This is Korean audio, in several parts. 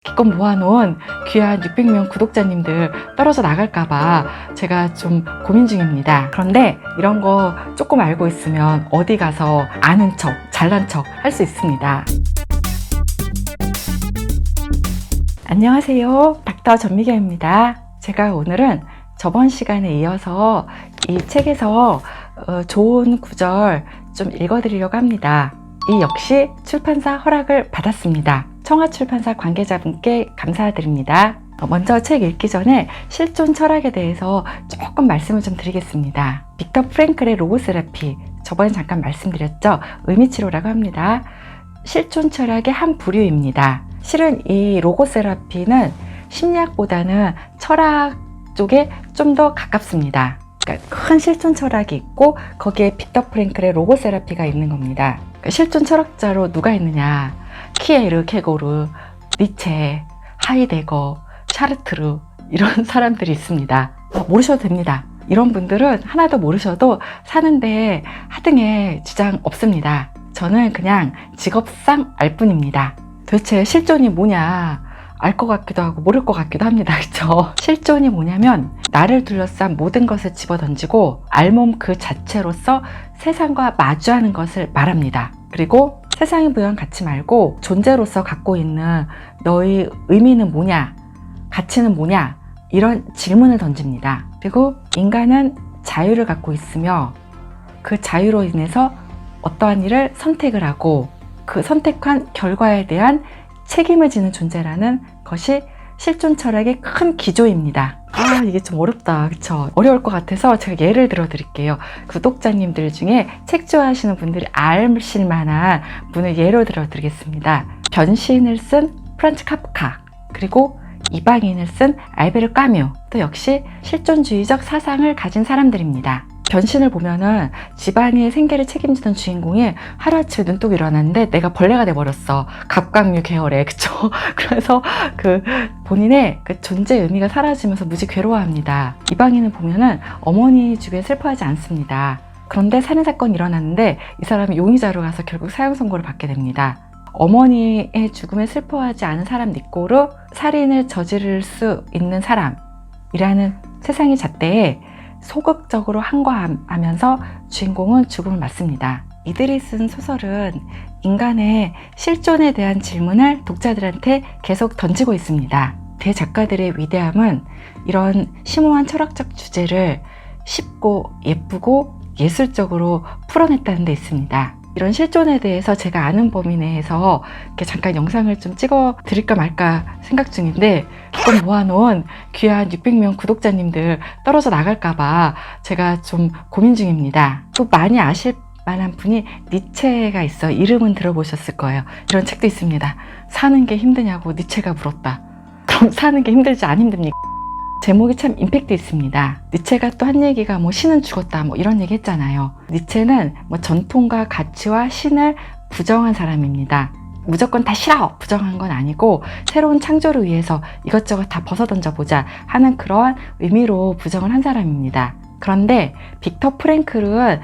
기껏 모아놓은 귀한 600명 구독자님들 떨어져 나갈까봐 제가 좀 고민 중입니다. 그런데 이런 거 조금 알고 있으면 어디 가서 아는 척, 잘난 척 할 수 있습니다. 안녕하세요. 닥터 전미경입니다. 제가 오늘은 저번 시간에 이어서 이 책에서 좋은 구절 좀 읽어드리려고 합니다. 이 역시 출판사 허락을 받았습니다. 청아출판사 관계자분께 감사드립니다. 먼저 책 읽기 전에 실존 철학에 대해서 조금 말씀을 좀 드리겠습니다. 빅터 프랭클의 로고세라피, 저번에 잠깐 말씀드렸죠. 의미치료라고 합니다. 실존 철학의 한 부류입니다. 실은 이 로고세라피는 심리학보다는 철학 쪽에 좀 더 가깝습니다. 그러니까 큰 실존 철학이 있고 거기에 빅터 프랭클의 로고세라피가 있는 겁니다. 그러니까 실존 철학자로 누가 있느냐? 키에르케고르, 니체, 하이데거, 샤르트르 이런 사람들이 있습니다. 모르셔도 됩니다. 이런 분들은 하나도 모르셔도 사는데 하등에 지장 없습니다. 저는 그냥 직업상 알 뿐입니다. 도대체 실존이 뭐냐 알 것 같기도 하고 모를 것 같기도 합니다. 그렇죠? 실존이 뭐냐면 나를 둘러싼 모든 것을 집어던지고 알몸 그 자체로서 세상과 마주하는 것을 말합니다. 그리고 세상이 부여한 가치 말고 존재로서 갖고 있는 너의 의미는 뭐냐, 가치는 뭐냐 이런 질문을 던집니다. 그리고 인간은 자유를 갖고 있으며 그 자유로 인해서 어떠한 일을 선택을 하고 그 선택한 결과에 대한 책임을 지는 존재라는 것이 실존 철학의 큰 기조입니다. 이게 좀 어렵다. 그쵸? 어려울 것 같아서 제가 예를 들어 드릴게요. 구독자님들 중에 책 좋아하시는 분들이 아실 만한 분을 예로 들어 드리겠습니다. 변신을 쓴 프란츠 카프카, 그리고 이방인을 쓴 알베르 까뮤, 또 역시 실존주의적 사상을 가진 사람들입니다. 변신을 보면은 집안의 생계를 책임지던 주인공이 하루아침에 눈 뜨고 일어났는데 내가 벌레가 돼버렸어. 갑각류 계열에. 그쵸? 그래서 본인의 존재의 의미가 사라지면서 무지 괴로워합니다. 이방인을 보면은 어머니 주변에 슬퍼하지 않습니다. 그런데 살인사건이 일어났는데 이 사람이 용의자로 가서 결국 사형 선고를 받게 됩니다. 어머니의 죽음에 슬퍼하지 않은 사람 니꼬르 살인을 저지를 수 있는 사람이라는 세상의 잣대에 소극적으로 항거하면서 주인공은 죽음을 맞습니다. 이들이 쓴 소설은 인간의 실존에 대한 질문을 독자들한테 계속 던지고 있습니다. 대작가들의 위대함은 이런 심오한 철학적 주제를 쉽고 예쁘고 예술적으로 풀어냈다는 데 있습니다. 이런 실존에 대해서 제가 아는 범위 내에서 이렇게 잠깐 영상을 좀 찍어 드릴까 말까 생각 중인데 기껏 모아놓은 귀한 600명 구독자님들 떨어져 나갈까봐 제가 좀 고민 중입니다. 또 많이 아실 만한 분이 니체가 있어요. 이름은 들어보셨을 거예요. 이런 책도 있습니다. 사는 게 힘드냐고 니체가 물었다. 그럼 사는 게 힘들지 안 힘듭니까? 제목이 참 임팩트 있습니다. 니체가 또 한 얘기가 신은 죽었다 이런 얘기 했잖아요. 니체는 전통과 가치와 신을 부정한 사람입니다. 무조건 다 싫어! 부정한 건 아니고 새로운 창조를 위해서 이것저것 다 벗어던져보자 하는 그러한 의미로 부정을 한 사람입니다. 그런데 빅터 프랭클은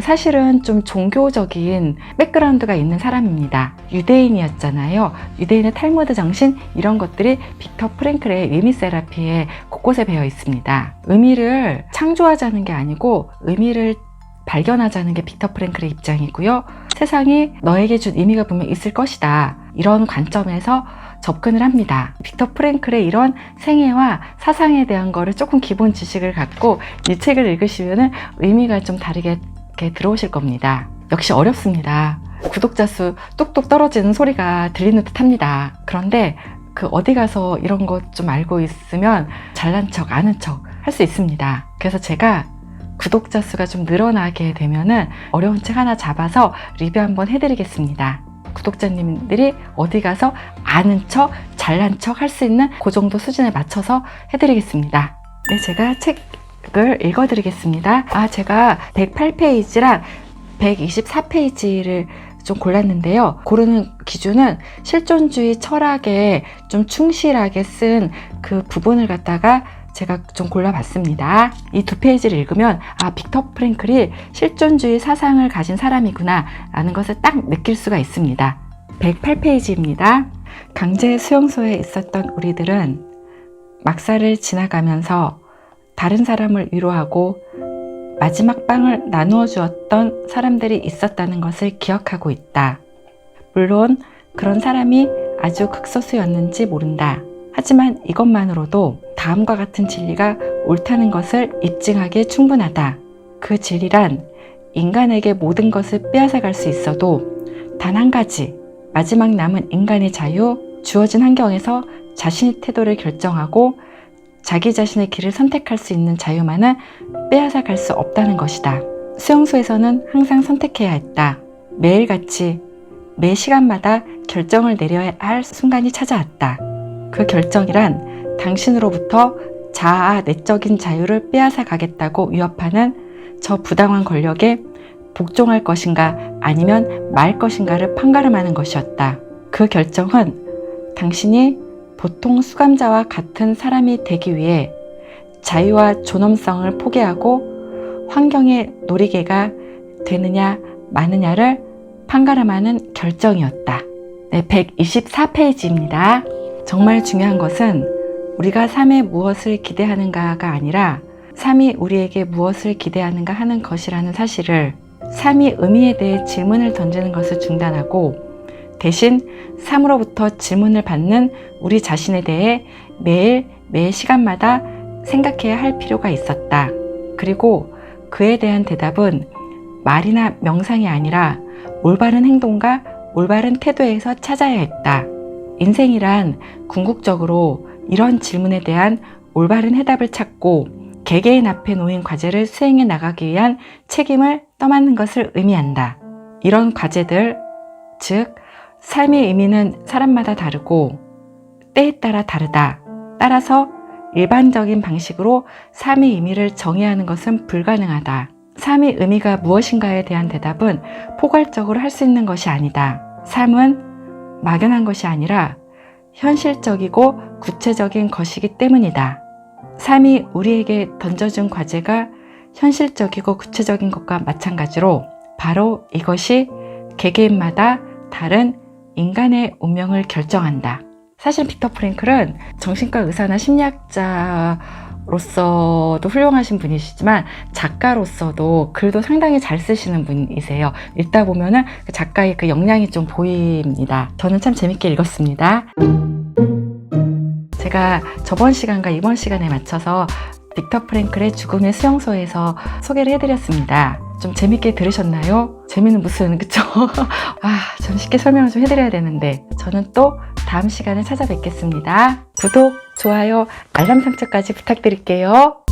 사실은 좀 종교적인 백그라운드가 있는 사람입니다. 유대인이었잖아요. 유대인의 탈무드 정신 이런 것들이 빅터 프랭클의 의미 세라피에 곳곳에 배어 있습니다. 의미를 창조하자는 게 아니고 의미를 발견하자는 게 빅터 프랭클의 입장이고요. 세상이 너에게 준 의미가 분명 있을 것이다. 이런 관점에서 접근을 합니다. 빅터 프랭클의 이런 생애와 사상에 대한 거를 조금 기본 지식을 갖고 이 책을 읽으시면 의미가 좀 다르게 들어오실 겁니다. 역시 어렵습니다. 구독자 수 뚝뚝 떨어지는 소리가 들리는 듯 합니다. 그런데 어디 가서 이런 것 좀 알고 있으면 잘난 척, 아는 척 할 수 있습니다. 그래서 제가 구독자 수가 좀 늘어나게 되면은 어려운 책 하나 잡아서 리뷰 한번 해드리겠습니다. 구독자님들이 어디 가서 아는 척, 잘난 척 할 수 있는 그 정도 수준에 맞춰서 해드리겠습니다. 네, 제가 책을 읽어드리겠습니다. 제가 108페이지랑 124페이지를 좀 골랐는데요. 고르는 기준은 실존주의 철학에 좀 충실하게 쓴 그 부분을 갖다가 제가 좀 골라봤습니다. 이 두 페이지를 읽으면 빅터 프랭클이 실존주의 사상을 가진 사람이구나 라는 것을 딱 느낄 수가 있습니다. 108페이지입니다. 강제 수용소에 있었던 우리들은 막사를 지나가면서 다른 사람을 위로하고 마지막 빵을 나누어 주었던 사람들이 있었다는 것을 기억하고 있다. 물론 그런 사람이 아주 극소수였는지 모른다. 하지만 이것만으로도 다음과 같은 진리가 옳다는 것을 입증하기에 충분하다. 그 진리란 인간에게 모든 것을 빼앗아갈 수 있어도 단 한 가지, 마지막 남은 인간의 자유, 주어진 환경에서 자신의 태도를 결정하고 자기 자신의 길을 선택할 수 있는 자유만은 빼앗아갈 수 없다는 것이다. 수용소에서는 항상 선택해야 했다. 매일같이 매 시간마다 결정을 내려야 할 순간이 찾아왔다. 그 결정이란 당신으로부터 자아 내적인 자유를 빼앗아 가겠다고 위협하는 저 부당한 권력에 복종할 것인가 아니면 말 것인가를 판가름하는 것이었다. 그 결정은 당신이 보통 수감자와 같은 사람이 되기 위해 자유와 존엄성을 포기하고 환경의 놀이개가 되느냐 마느냐를 판가름하는 결정이었다. 네, 124페이지입니다. 정말 중요한 것은 우리가 삶에 무엇을 기대하는가가 아니라 삶이 우리에게 무엇을 기대하는가 하는 것이라는 사실을, 삶이 의미에 대해 질문을 던지는 것을 중단하고 대신 삶으로부터 질문을 받는 우리 자신에 대해 매 시간마다 생각해야 할 필요가 있었다. 그리고 그에 대한 대답은 말이나 명상이 아니라 올바른 행동과 올바른 태도에서 찾아야 했다. 인생이란 궁극적으로 이런 질문에 대한 올바른 해답을 찾고 개개인 앞에 놓인 과제를 수행해 나가기 위한 책임을 떠맡는 것을 의미한다. 이런 과제들, 즉 삶의 의미는 사람마다 다르고 때에 따라 다르다. 따라서 일반적인 방식으로 삶의 의미를 정의하는 것은 불가능하다. 삶의 의미가 무엇인가에 대한 대답은 포괄적으로 할 수 있는 것이 아니다. 삶은 막연한 것이 아니라 현실적이고 구체적인 것이기 때문이다. 삶이 우리에게 던져준 과제가 현실적이고 구체적인 것과 마찬가지로 바로 이것이 개개인마다 다른 인간의 운명을 결정한다. 사실 빅터 프랭클은 정신과 의사나 심리학자로서도 훌륭하신 분이시지만 작가로서도 글도 상당히 잘 쓰시는 분이세요. 읽다 보면은 그 작가의 그 역량이 좀 보입니다. 저는 참 재밌게 읽었습니다. 제가 저번 시간과 이번 시간에 맞춰서 빅터 프랭클의 죽음의 수용소에서 소개를 해드렸습니다. 좀 재밌게 들으셨나요? 재미는 무슨, 그쵸? 좀 쉽게 설명을 좀 해드려야 되는데 저는 또 다음 시간에 찾아뵙겠습니다. 구독, 좋아요, 알람 설정까지 부탁드릴게요.